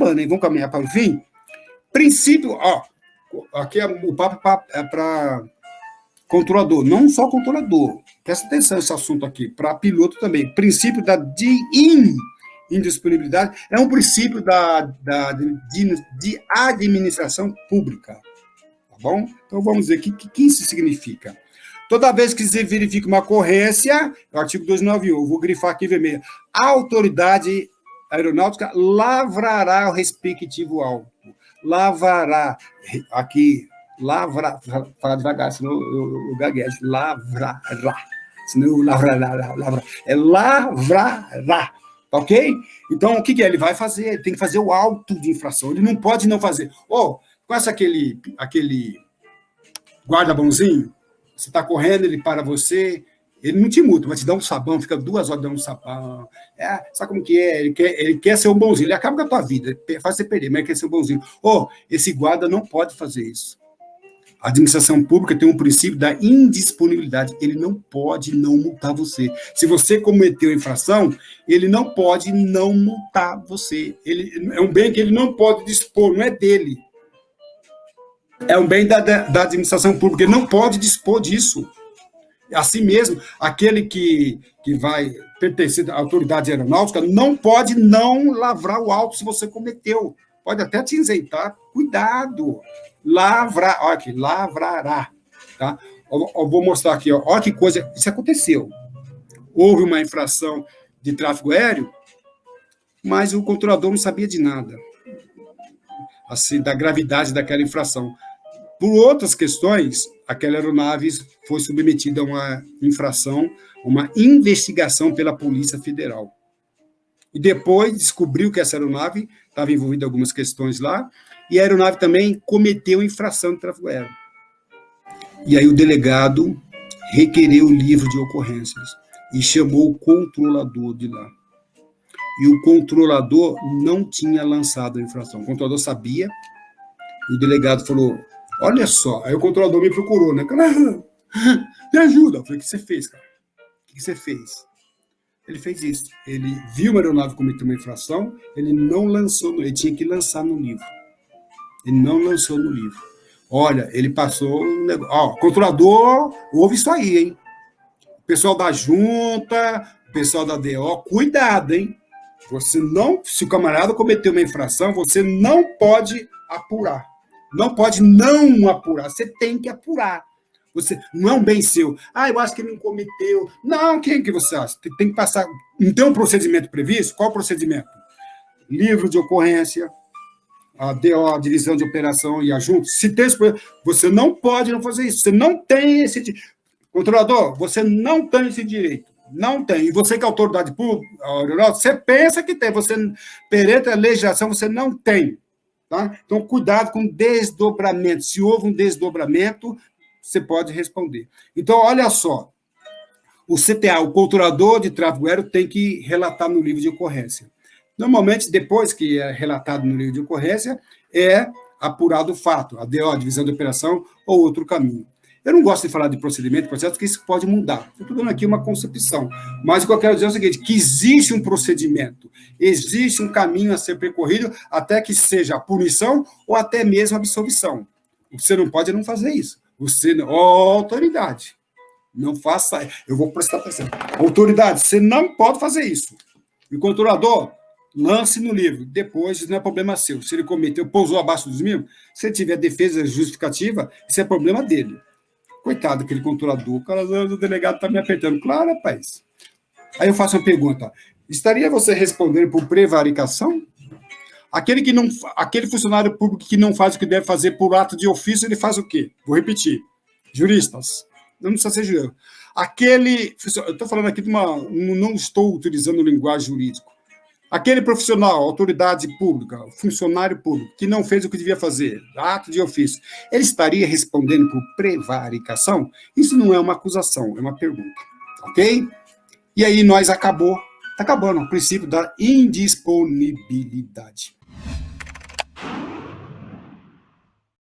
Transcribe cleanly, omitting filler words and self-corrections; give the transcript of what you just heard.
acabando, hein? Vamos caminhar para o fim? Princípio, ó, aqui o papo é para controlador, não só controlador. Presta atenção nesse assunto aqui, para piloto também. Princípio da indisponibilidade é um princípio de administração pública. Tá bom? Então vamos ver o que isso significa. Toda vez que se verifica uma ocorrência, o artigo 291, eu vou grifar aqui vermelho, a autoridade aeronáutica lavrará o respectivo auto. Lavrará, aqui, lavrar, fala devagar, senão eu gaguejo, lavrará, senão eu lavrará, é lavrará, tá ok? Então, o que é? Ele vai fazer, ele tem que fazer o auto de infração, ele não pode não fazer. Conhece aquele guarda bonzinho? Você está correndo, ele para você, ele não te multa, vai te dar um sabão, fica 2 horas dando um sabão. Sabe como que é? Ele quer ser um bonzinho, ele acaba com a tua vida, faz você perder, mas ele quer ser um bonzinho. Esse guarda não pode fazer isso. A administração pública tem um princípio da indisponibilidade, ele não pode não multar você. Se você cometeu infração, ele não pode não multar você. É um bem que ele não pode dispor, não é dele. É um bem da administração pública, ele não pode dispor disso. Assim mesmo, aquele que vai pertencer à autoridade aeronáutica não pode não lavrar o auto se você cometeu. Pode até te isentar. Cuidado. Lavrar, olha aqui, lavrará. Tá? Eu vou mostrar aqui, olha que coisa, isso aconteceu. Houve uma infração de tráfego aéreo, mas o controlador não sabia de nada, assim, da gravidade daquela infração. Por outras questões, aquela aeronave foi submetida a uma infração, uma investigação pela Polícia Federal. E depois descobriu que essa aeronave estava envolvida em algumas questões lá, e a aeronave também cometeu infração de tráfego aéreo. E aí o delegado requereu o livro de ocorrências e chamou o controlador de lá. E o controlador não tinha lançado a infração. O controlador sabia, e o delegado falou, olha só, aí o controlador me procurou, né? Me ajuda. Eu falei, o que você fez, cara? O que você fez? Ele fez isso. Ele viu uma aeronave cometer uma infração, ele não lançou, ele tinha que lançar no livro. Ele não lançou no livro. Olha, ele passou um negócio. Controlador, ouve isso aí, hein? O pessoal da junta, o pessoal da DO, cuidado, hein? Você não, se o camarada cometeu uma infração, você não pode apurar. Não pode não apurar. Você tem que apurar. Você não é um bem seu. Eu acho que ele não cometeu. Não, quem que você acha? Tem que passar. Não tem um procedimento previsto? Qual o procedimento? Livro de ocorrência, a DO, a divisão de operação e a junta. Se tem esse, você não pode não fazer isso. Você não tem esse direito. Controlador, você não tem esse direito. Não tem. E você que é autoridade pública, você pensa que tem. Você, perante a legislação, você não tem. Tá? Então, cuidado com desdobramento. Se houve um desdobramento, você pode responder. Então, olha só. O CTA, o controlador de tráfego aéreo, tem que relatar no livro de ocorrência. Normalmente, depois que é relatado no livro de ocorrência, é apurado o fato, a DO, a divisão de operação, ou outro caminho. Eu não gosto de falar de procedimento, processo, porque isso pode mudar. Eu estou dando aqui uma concepção. Mas o que eu quero dizer é o seguinte, que existe um procedimento, existe um caminho a ser percorrido, até que seja a punição ou até mesmo a absolvição. Você não pode não fazer isso. Você, autoridade, não faça, eu vou prestar atenção. Autoridade, você não pode fazer isso. E o controlador, lance no livro. Depois, não é problema seu. Se ele cometeu, pousou abaixo dos mínimos, se ele tiver defesa justificativa, isso é problema dele. Coitado daquele controlador, o cara do delegado está me apertando. Claro, rapaz. Aí eu faço uma pergunta. Estaria você respondendo por prevaricação? Aquele funcionário público que não faz o que deve fazer por ato de ofício, ele faz o quê? Vou repetir. Juristas. Não precisa ser jurista. Eu estou falando aqui de não estou utilizando linguagem jurídica. Aquele profissional, autoridade pública, funcionário público, que não fez o que devia fazer, ato de ofício, ele estaria respondendo por prevaricação? Isso não é uma acusação, é uma pergunta. Ok? E aí está acabando o princípio da indisponibilidade.